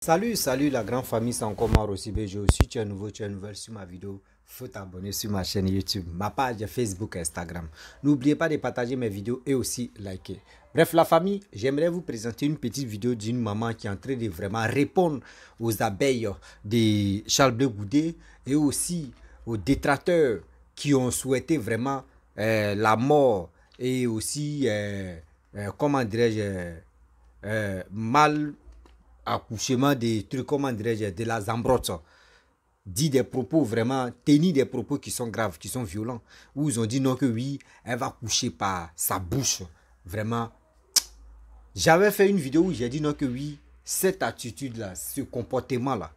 Salut la grande famille, c'est encore moi Rossi Bejo. Si tu es nouveau, tu es nouvelle sur ma vidéo, faut t'abonner sur ma chaîne YouTube, ma page Facebook et Instagram. N'oubliez pas de partager mes vidéos et aussi liker. Bref la famille, j'aimerais vous présenter une petite vidéo d'une maman qui est en train de vraiment répondre aux abeilles de Charles Blé Goudé et aussi aux détracteurs qui ont souhaité vraiment la mort et aussi, comment dirais-je, mal accouchement des trucs, comment dirais-je, de la Zambrotte, dit des propos vraiment, tenus des propos qui sont graves, qui sont violents, où ils ont dit non que oui, elle va coucher par sa bouche, vraiment. J'avais fait une vidéo où j'ai dit non que oui, cette attitude-là, ce comportement-là,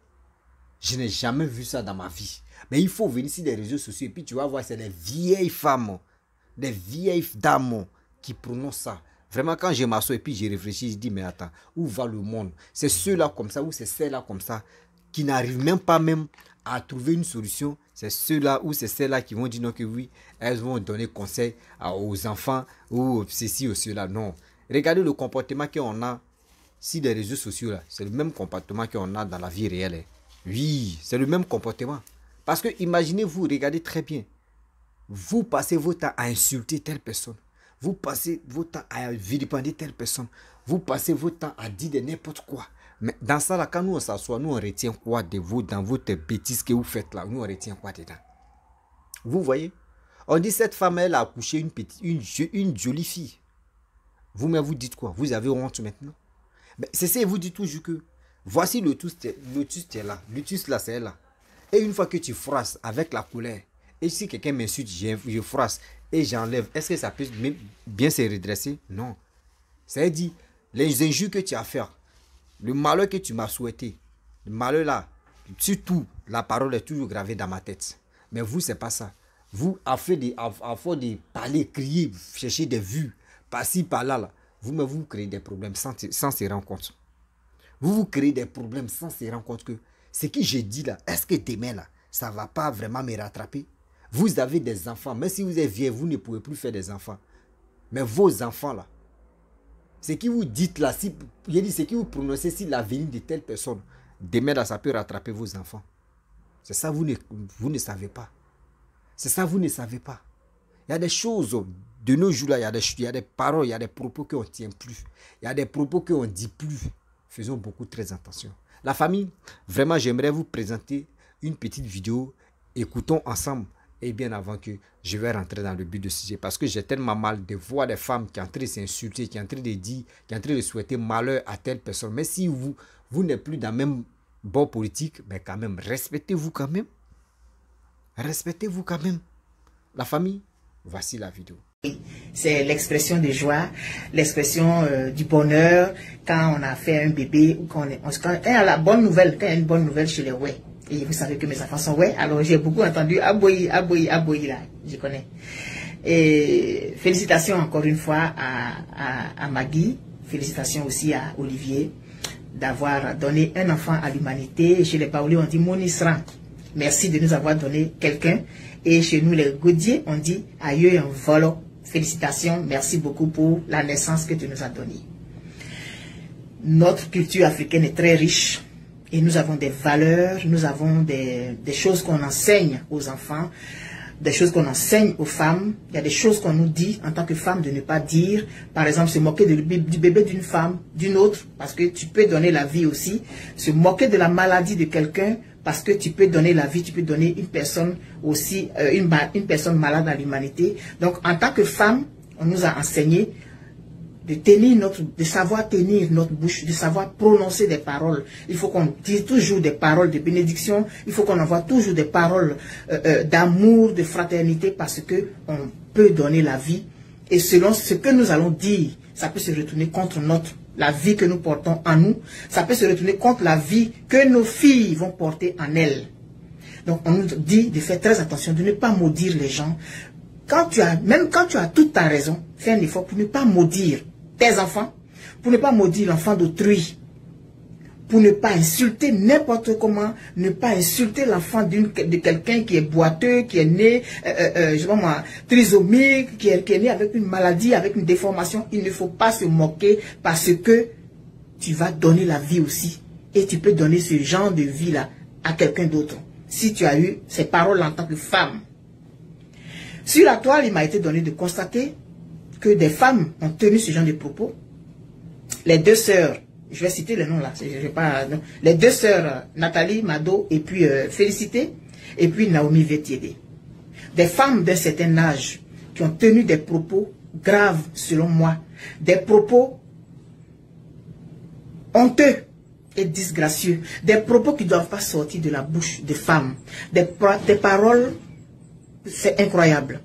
je n'ai jamais vu ça dans ma vie. Mais il faut venir sur les réseaux sociaux et puis tu vas voir, c'est des vieilles femmes, des vieilles dames qui prononcent ça. Vraiment, quand je m'assois et puis je réfléchis, je dis, mais attends, où va le monde? C'est ceux-là comme ça, ou c'est celles-là comme ça, qui n'arrivent même pas à trouver une solution. C'est ceux-là ou c'est celles-là qui vont dire non que oui, elles vont donner conseil aux enfants, ou ceci ou cela. Non. Regardez le comportement qu'on a sur les réseaux sociaux, là. C'est le même comportement qu'on a dans la vie réelle. Oui, c'est le même comportement. Parce que imaginez-vous, regardez très bien. Vous passez votre temps à insulter telle personne. Vous passez votre temps à vilipender telle personne. Vous passez votre temps à dire de n'importe quoi. Mais dans ça, là, quand nous on s'assoit, nous on retient quoi de vous, dans votre bêtise que vous faites là? Nous on retient quoi dedans? Vous voyez? On dit cette femme, elle a accouché une jolie fille. Vous-même, vous dites quoi? Vous avez honte maintenant? C'est ça, vous dites toujours que voici le lotus est là. Le lotus là, c'est là. Et une fois que tu froisses avec la colère, et si quelqu'un m'insulte, je froisse et j'enlève, est-ce que ça peut bien se redresser? Non. C'est-à-dire, les injures que tu as fait, le malheur que tu m'as souhaité, le malheur là, surtout, la parole est toujours gravée dans ma tête. Mais vous, c'est pas ça. Vous, à force de parler, crier, chercher des vues, par-ci, par-là, vous créez des problèmes sans se rendre compte. Vous créez des problèmes sans se rendre compte que ce que j'ai dit là, est-ce que demain là, ça ne va pas vraiment me rattraper? Vous avez des enfants, même si vous êtes vieux, vous ne pouvez plus faire des enfants. Mais vos enfants là, ce que vous dites là, ce que vous prononcez sur l'avenir de telle personne, demain là, ça peut rattraper vos enfants. C'est ça, vous ne savez pas. C'est ça, vous ne savez pas. Il y a des choses, de nos jours là, il y a des paroles, il y a des propos qu'on ne tient plus. Il y a des propos qu'on ne dit plus. Faisons beaucoup très attention. La famille, vraiment, j'aimerais vous présenter une petite vidéo. Écoutons ensemble. Et bien avant que je vais rentrer dans le but de sujet. Parce que j'ai tellement mal de voir des femmes qui sont en train de s'insulter, qui sont en train de dire, qui sont en train de souhaiter malheur à telle personne. Mais si vous n'êtes plus dans le même bord politique, mais quand même, respectez-vous quand même. Respectez-vous quand même. La famille, voici la vidéo. C'est l'expression de joie, l'expression du bonheur quand on a fait un bébé ou quand il y a la bonne nouvelle, quand il y a une bonne nouvelle chez les ouais. Et vous savez que mes enfants sont ouais, alors j'ai beaucoup entendu aboyi, aboyi, aboyi là, je connais. Et félicitations encore une fois à Maggie, félicitations aussi à Olivier d'avoir donné un enfant à l'humanité. Chez les Paoli on dit Monisran, merci de nous avoir donné quelqu'un. Et chez nous les Gaudiers on dit aïeux en volo. Félicitations, merci beaucoup pour la naissance que tu nous as donnée. Notre culture africaine est très riche et nous avons des valeurs, nous avons des choses qu'on enseigne aux enfants, des choses qu'on enseigne aux femmes. Il y a des choses qu'on nous dit en tant que femme de ne pas dire. Par exemple, se moquer du bébé d'une femme, d'une autre, parce que tu peux donner la vie aussi. Se moquer de la maladie de quelqu'un, parce que tu peux donner la vie, tu peux donner une personne aussi, une personne malade à l'humanité. Donc, en tant que femme, on nous a enseigné de savoir tenir notre bouche, de savoir prononcer des paroles. Il faut qu'on dise toujours des paroles de bénédiction. Il faut qu'on envoie toujours des paroles d'amour, de fraternité, parce que on peut donner la vie. Et selon ce que nous allons dire, ça peut se retourner contre la vie que nous portons en nous. Ça peut se retourner contre la vie que nos filles vont porter en elles. Donc on nous dit de faire très attention, de ne pas maudire les gens. Même quand tu as toute ta raison, fais un effort pour ne pas maudire tes enfants, pour ne pas maudire l'enfant d'autrui, pour ne pas insulter n'importe comment, ne pas insulter l'enfant de quelqu'un qui est boiteux, qui est né, je sais pas moi, trisomique, qui est né avec une maladie, avec une déformation. Il ne faut pas se moquer parce que tu vas donner la vie aussi. et tu peux donner ce genre de vie-là à quelqu'un d'autre. Si tu as eu ces paroles en tant que femme. Sur la toile, il m'a été donné de constater que des femmes ont tenu ce genre de propos. Les deux sœurs, je vais citer le nom là, les deux sœurs Nathalie Mado et puis Félicité et puis Naomi Vetiédé. Des femmes d'un certain âge qui ont tenu des propos graves selon moi, des propos honteux et disgracieux, des propos qui ne doivent pas sortir de la bouche des femmes, des paroles, c'est incroyable.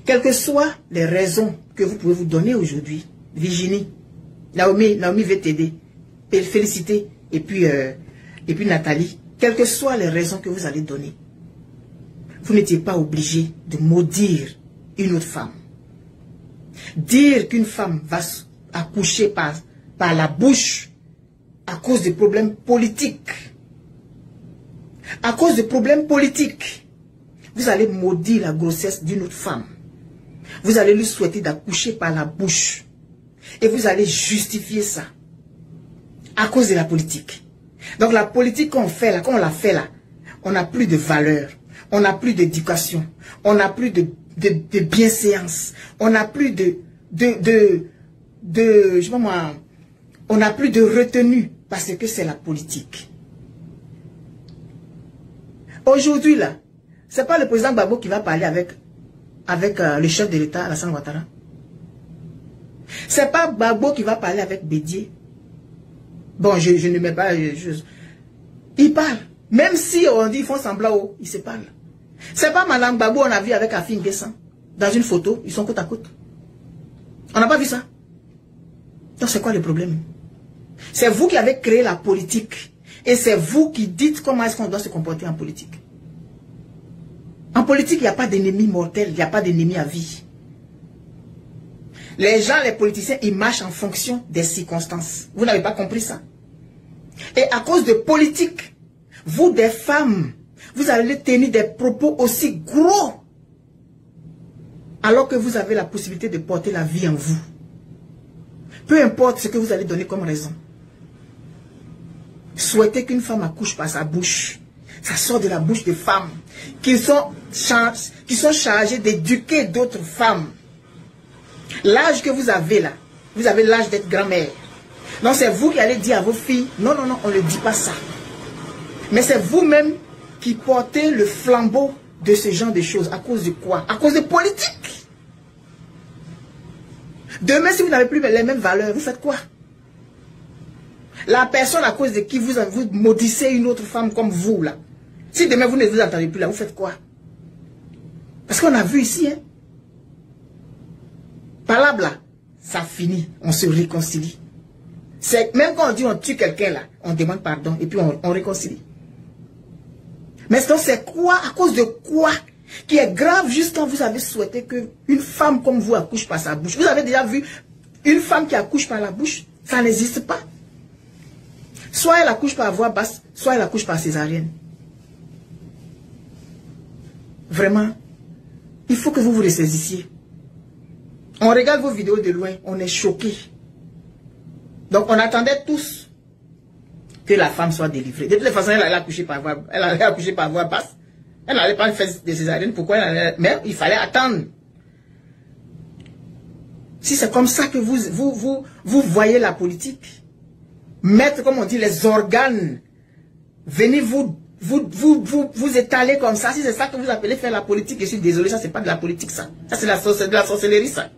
Quelles que soient les raisons que vous pouvez vous donner aujourd'hui, Virginie, Naomi Vetiédé, Félicité et puis Nathalie, quelles que soient les raisons que vous allez donner, vous n'étiez pas obligé de maudire une autre femme. Dire qu'une femme va accoucher par la bouche à cause de problèmes politiques. À cause de problèmes politiques, vous allez maudire la grossesse d'une autre femme. Vous allez lui souhaiter d'accoucher par la bouche. Et vous allez justifier ça. À cause de la politique. Donc la politique qu'on fait là, qu'on l'a fait là, on n'a plus de valeur. On n'a plus d'éducation. On n'a plus de bienséance. On n'a plus je sais pas moi, on n'a plus de retenue parce que c'est la politique. Aujourd'hui là, c'est pas le président Gbagbo qui va parler avec le chef de l'État, Alassane Ouattara. C'est pas Gbagbo qui va parler avec Bédié. Bon, je ne mets pas... il parle. Même si on dit ils font semblant, ils se parlent. C'est pas Madame Gbagbo on a vu avec Afi N'Guessan dans une photo, ils sont côte à côte. On n'a pas vu ça. Donc c'est quoi le problème? C'est vous qui avez créé la politique. Et c'est vous qui dites comment est-ce qu'on doit se comporter en politique. En politique, il n'y a pas d'ennemi mortel, il n'y a pas d'ennemi à vie. Les gens, les politiciens, ils marchent en fonction des circonstances. Vous n'avez pas compris ça. Et à cause de politique, vous des femmes, vous allez tenir des propos aussi gros alors que vous avez la possibilité de porter la vie en vous. Peu importe ce que vous allez donner comme raison. Souhaitez qu'une femme accouche par sa bouche. Ça sort de la bouche des femmes qui sont chargées d'éduquer d'autres femmes. L'âge que vous avez là, vous avez l'âge d'être grand-mère. Donc c'est vous qui allez dire à vos filles, non, non, non, on ne dit pas ça. Mais c'est vous-même qui portez le flambeau de ce genre de choses. À cause de quoi? À cause de politique. Demain, si vous n'avez plus les mêmes valeurs, vous faites quoi? La personne à cause de qui vous maudissez une autre femme comme vous là. Si demain vous ne vous entendez plus là, vous faites quoi? Parce qu'on a vu ici, hein. Palabre là, ça finit, on se réconcilie. Même quand on dit on tue quelqu'un là, on demande pardon et puis on réconcilie. Mais c'est quoi? À cause de quoi? Qui est grave juste quand vous avez souhaité qu'une femme comme vous accouche par sa bouche. Vous avez déjà vu une femme qui accouche par la bouche? Ça n'existe pas. Soit elle accouche par voie basse, soit elle accouche par césarienne. Vraiment, il faut que vous vous ressaisissiez. On regarde vos vidéos de loin, on est choqués. Donc on attendait tous que la femme soit délivrée. De toutes les façons, elle allait accoucher par voie basse. Elle n'allait pas faire des césariennes. Pourquoi elle allait... Mais il fallait attendre. Si c'est comme ça que vous voyez la politique, mettre, comme on dit, les organes, venez vous étaler comme ça. Si c'est ça que vous appelez faire la politique, je suis désolé, ça c'est pas de la politique ça. Ça c'est de la sorcellerie ça.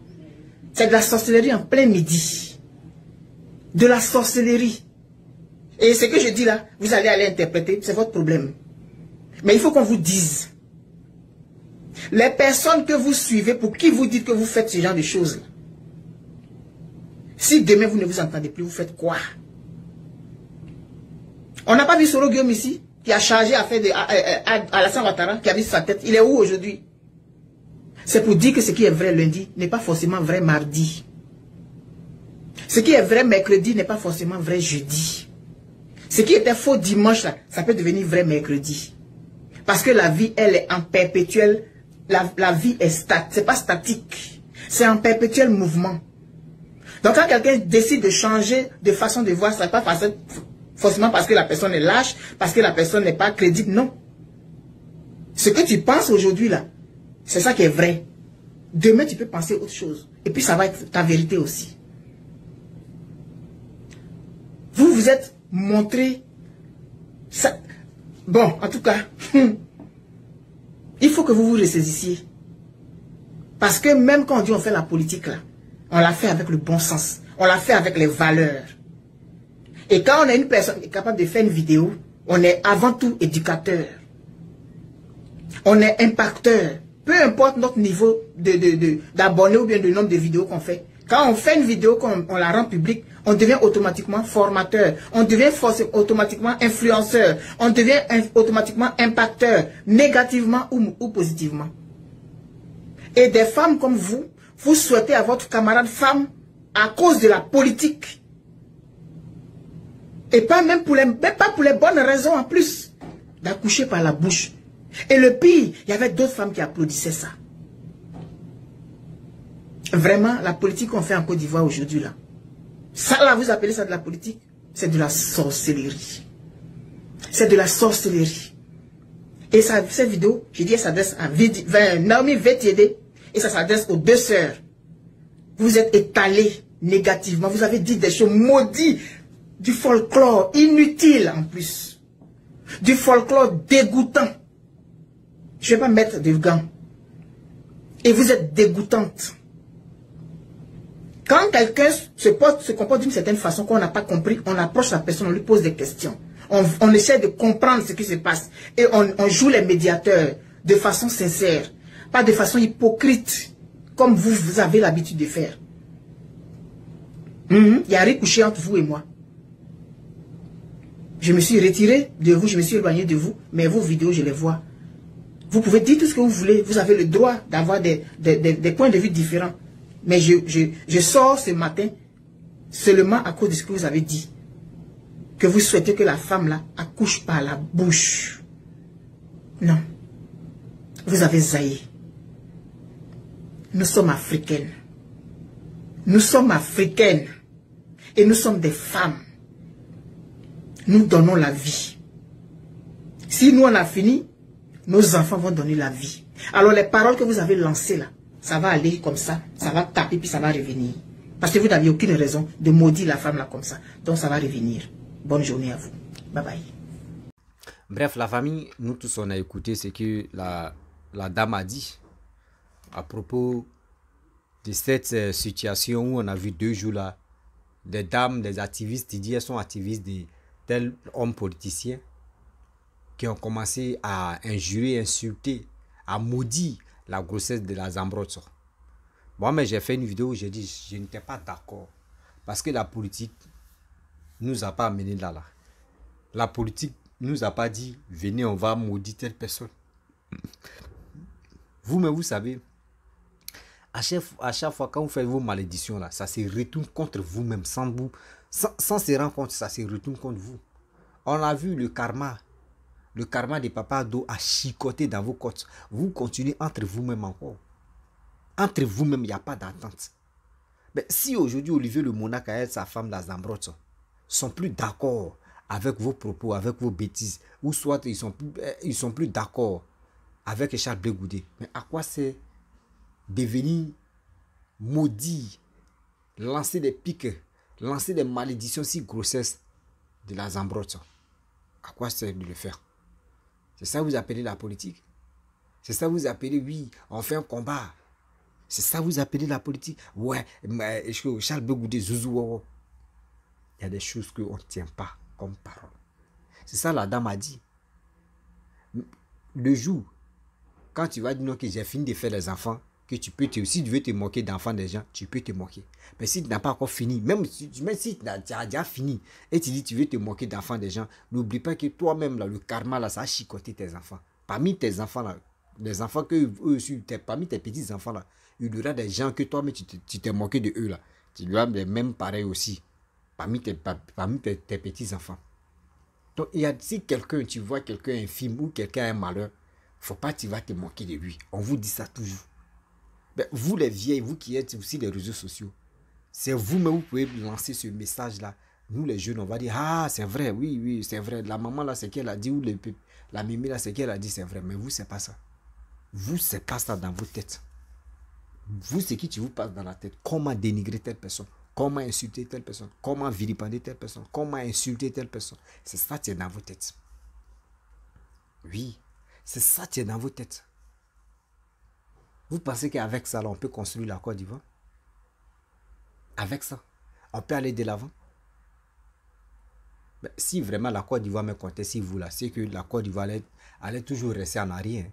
C'est de la sorcellerie en plein midi. De la sorcellerie. Et ce que je dis là, vous allez aller interpréter, c'est votre problème. Mais il faut qu'on vous dise. Les personnes que vous suivez, pour qui vous dites que vous faites ce genre de choses, si demain vous ne vous entendez plus, vous faites quoi? On n'a pas vu Soro Guillaume ici, qui a chargé à faire Alassane Ouattara, qui a mis sa tête. Il est où aujourd'hui? C'est pour dire que ce qui est vrai lundi n'est pas forcément vrai mardi. Ce qui est vrai mercredi n'est pas forcément vrai jeudi. Ce qui était faux dimanche, là, ça peut devenir vrai mercredi. Parce que la vie, elle est en perpétuel. La vie est c'est pas statique. C'est en perpétuel mouvement. Donc quand quelqu'un décide de changer de façon de voir, ça n'est pas Forcément parce que la personne est lâche, parce que la personne n'est pas crédible, non. Ce que tu penses aujourd'hui là, c'est ça qui est vrai. Demain, tu peux penser autre chose. Et puis, ça va être ta vérité aussi. Vous vous êtes montré... Ça... Bon, en tout cas, il faut que vous vous ressaisissiez. Parce que même quand on dit on fait la politique là, on la fait avec le bon sens. On la fait avec les valeurs. Et quand on a une personne qui est capable de faire une vidéo, on est avant tout éducateur. On est impacteur. Peu importe notre niveau d'abonnés ou bien le nombre de vidéos qu'on fait. Quand on fait une vidéo, qu'on la rend publique, on devient automatiquement formateur. On devient automatiquement influenceur. On devient automatiquement impacteur, négativement ou positivement. Et des femmes comme vous, vous souhaitez à votre camarade femme à cause de la politique. Et pas même pas pour les bonnes raisons en plus. D'accoucher par la bouche. Et le pire, il y avait d'autres femmes qui applaudissaient ça. Vraiment, la politique qu'on fait en Côte d'Ivoire aujourd'hui là. Ça là, vous appelez ça de la politique? C'est de la sorcellerie. C'est de la sorcellerie. Et ça, cette vidéo, j'ai dit, elle s'adresse à Naomi Vetiede. Et ça s'adresse aux deux sœurs. Vous êtes étalés négativement. Vous avez dit des choses maudites. Du folklore inutile en plus. Du folklore dégoûtant. Je ne vais pas mettre de gants. Et vous êtes dégoûtante. Quand quelqu'un se comporte d'une certaine façon qu'on n'a pas compris, on approche la personne, on lui pose des questions. On essaie de comprendre ce qui se passe. Et on joue les médiateurs de façon sincère. Pas de façon hypocrite. Comme vous avez l'habitude de faire. Il y a rien couché entre vous et moi. Je me suis retiré de vous, je me suis éloigné de vous. Mais vos vidéos, je les vois. Vous pouvez dire tout ce que vous voulez. Vous avez le droit d'avoir des points de vue différents. Mais je sors ce matin seulement à cause de ce que vous avez dit. Que vous souhaitez que la femme là accouche par la bouche. Non. Vous avez zaï. Nous sommes africaines. Nous sommes africaines. Et nous sommes des femmes. Nous donnons la vie. Si nous on a fini, nos enfants vont donner la vie. Alors les paroles que vous avez lancées là, ça va aller comme ça va taper puis ça va revenir. Parce que vous n'avez aucune raison de maudire la femme là comme ça. Donc ça va revenir. Bonne journée à vous. Bye bye. Bref, la famille, nous tous on a écouté ce que la dame a dit à propos de cette situation où on a vu 2 jours là, des dames, des activistes, ils disent elles sont activistes de tels hommes politiciens qui ont commencé à injurer, insulter, à maudire la grossesse de la Zambroso. Moi, mais j'ai fait une vidéo où j'ai dit je n'étais pas d'accord. Parce que la politique ne nous a pas amené là. La politique ne nous a pas dit venez, on va maudire telle personne. Vous-même, vous savez, à chaque fois quand vous faites vos malédictions là, ça se retourne contre vous-même sans se rendre compte, ça se retourne contre vous. On a vu le karma des papas d'eau à chicoter dans vos côtes. Vous continuez entre vous-même encore. Entre vous-même, il n'y a pas d'entente. Mais si aujourd'hui Olivier le Monarque et sa femme la Zambroso sont plus d'accord avec vos propos, avec vos bêtises, ou soit ils sont plus d'accord avec Charles Blé Goudé, mais à quoi c'est devenir maudit, lancer des piques, lancer des malédictions si grossesse de la Zambroso? À quoi c'est de le faire? C'est ça que vous appelez la politique? C'est ça que vous appelez, oui, on fait un combat? C'est ça que vous appelez la politique? Ouais, mais Charles Blé Goudé, Zouzou, il y a des choses qu'on ne tient pas comme parole. C'est ça la dame a dit. Le jour, quand tu vas dire non, que j'ai fini de faire les enfants, que tu peux si tu veux te moquer d'enfants des gens, tu peux te moquer. Mais si tu n'as pas encore fini, même si tu as déjà fini, et tu dis tu veux te moquer d'enfants des gens, n'oublie pas que toi-même, le karma, là, ça a chicoté tes enfants. Parmi tes enfants, là, les enfants que eux aussi, parmi tes petits enfants, là, il y aura des gens que toi-même, tu t'es moqué de eux, là. Tu dois les mêmes pareils aussi, parmi tes petits enfants. Donc, si quelqu'un, tu vois quelqu'un infime ou quelqu'un a un malheur, faut pas que tu vas te moquer de lui. On vous dit ça toujours. Mais vous les vieilles, vous qui êtes aussi les réseaux sociaux, c'est vous-même vous pouvez lancer ce message-là Nous, les jeunes, on va dire, ah, c'est vrai, oui, oui, c'est vrai. La maman, là, c'est qu'elle a dit, ou la mimi, là, c'est qu'elle a dit, c'est vrai. Mais vous, c'est pas ça. Vous, c'est pas ça dans votre tête. Vous, c'est qui vous passe dans la tête. Comment dénigrer telle personne. Comment insulter telle personne. Comment vilipender telle personne. Comment insulter telle personne. C'est ça qui est dans votre tête. Oui, c'est ça qui est dans votre tête. Vous pensez qu'avec ça, là, on peut construire la Côte d'Ivoire? Avec ça, on peut aller de l'avant? Si vraiment la Côte d'Ivoire me comptait si vous là, c'est que la Côte d'Ivoire allait toujours rester en arrière.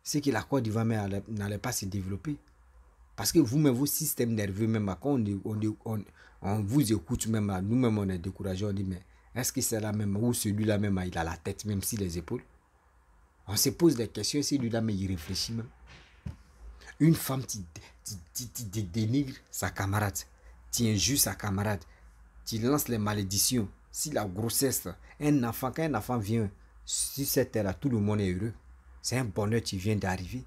C'est que la Côte d'Ivoire n'allait pas se développer. Parce que vous-même, vos systèmes nerveux, même quand on vous écoute, même nous-mêmes, on est découragés, on dit, mais est-ce que c'est là même, ou celui-là même, il a la tête, même si les épaules? On se pose des questions, celui-là, mais il réfléchit même. Une femme qui dénigre sa camarade, qui injure sa camarade, qui lance les malédictions. Si la grossesse, quand un enfant vient sur cette terre-là, tout le monde est heureux. C'est un bonheur qui vient d'arriver.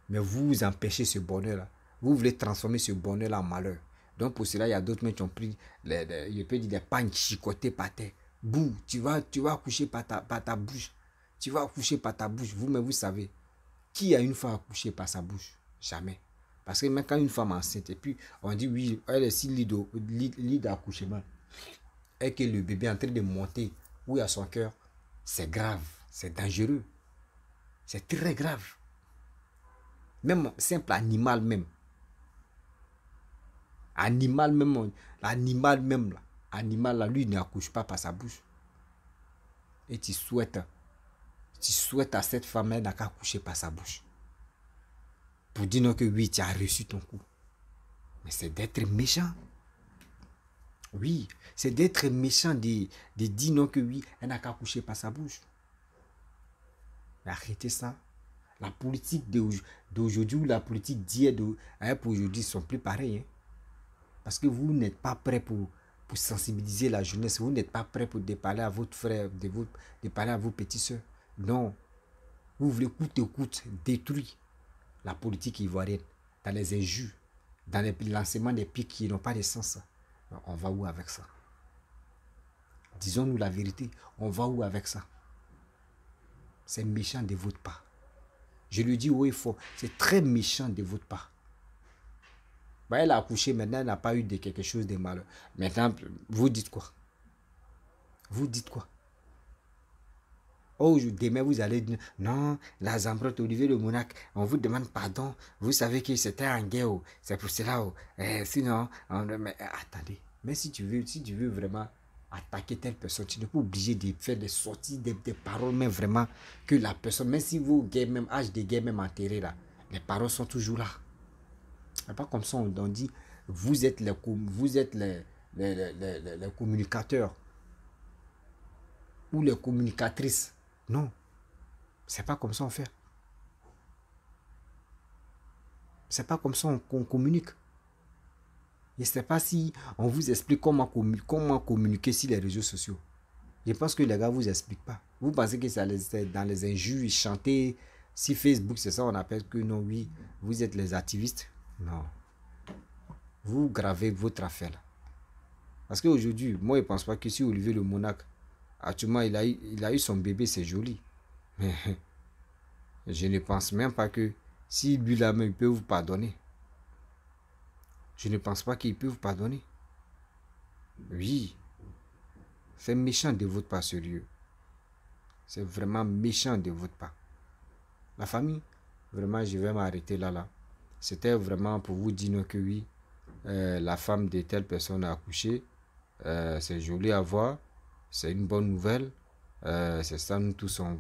Mais vous empêchez ce bonheur-là. Vous voulez transformer ce bonheur-là en malheur. Donc pour cela, il y a d'autres mecs qui ont pris des pagnes chicotées par terre. Bouh, tu vas accoucher par ta bouche. Tu vas accoucher par ta bouche. Vous-même, vous savez. Qui a une femme accouchée par sa bouche? Jamais. Parce que même quand une femme est enceinte, et puis on dit oui, elle est si lit d'accouchement, et que le bébé est en train de monter, oui, à son cœur, c'est grave, c'est dangereux. C'est très grave. Même simple animal même. Animal même là. Animal là, lui n'accouche pas par sa bouche. Et tu souhaites à cette femme, elle n'a qu'à accoucher par sa bouche. Pour dire non que oui, tu as reçu ton coup. Mais c'est d'être méchant. Oui, c'est d'être méchant de dire non que oui, elle n'a qu'à accoucher par sa bouche. Mais arrêtez ça. La politique d'aujourd'hui ou la politique d'hier pour aujourd'hui sont plus pareils. Hein? Parce que vous n'êtes pas prêt pour sensibiliser la jeunesse. Vous n'êtes pas prêt pour parler à votre frère, de parler à vos petits soeurs. Non. Vous voulez coûte que coûte détruire la politique ivoirienne dans les injures, dans le lancement des pics qui n'ont pas de sens. On va où avec ça? Disons-nous la vérité. On va où avec ça? C'est méchant de votre part. Je le dis haut et fort. C'est très méchant de votre part. Bah, elle a accouché, maintenant elle n'a pas eu de quelque chose de malheur. Maintenant, vous dites quoi? Vous dites quoi? Oh, demain vous allez dire, non, la Zambrotte Olivier le Monarque, on vous demande pardon. Vous savez que c'était en guerre. C'est pour cela. Sinon, mais, attendez. Mais si tu veux vraiment attaquer telle personne, tu n'es pas obligé de faire des sorties, des paroles, mais vraiment que la personne, même si vous, même âge de guerre, même enterré là, les paroles sont toujours là. C'est pas comme ça, on dit, vous êtes les communicateurs ou les communicatrices. Non, c'est pas comme ça on fait. C'est pas comme ça qu'on communique. Je ne sais pas si on vous explique comment communiquer sur les réseaux sociaux. Je pense que les gars ne vous expliquent pas. Vous pensez que c'est dans les injures, chanter, si Facebook, c'est ça, on appelle que non, oui, vous êtes les activistes. Non. Vous gravez votre affaire là. Parce qu'aujourd'hui, moi, je ne pense pas que si Olivier le Monarque, actuellement, il a eu son bébé, c'est joli. Mais je ne pense même pas que si lui là même, il peut vous pardonner. Je ne pense pas qu'il peut vous pardonner. Oui. C'est méchant de votre part, sérieux. C'est vraiment méchant de votre part. La famille, vraiment, je vais m'arrêter là. C'était vraiment pour vous dire que oui, la femme de telle personne a accouché. C'est joli à voir. C'est une bonne nouvelle. C'est ça, nous tous, on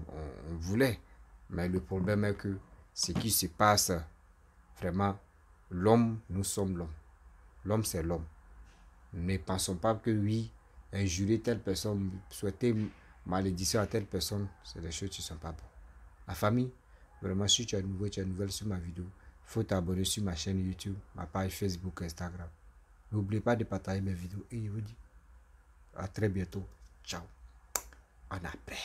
voulait. Mais le problème est que ce qui se passe, vraiment, l'homme, nous sommes l'homme. L'homme, c'est l'homme. Ne pensons pas que oui, injurer telle personne, souhaiter malédiction à telle personne, c'est des choses qui ne sont pas bonnes. La famille, vraiment, si tu es nouveau, tu es nouvelle sur ma vidéo, il faut t'abonner sur ma chaîne YouTube, ma page Facebook, Instagram. N'oubliez pas de partager mes vidéos et je vous dis à très bientôt. Ciao. En après.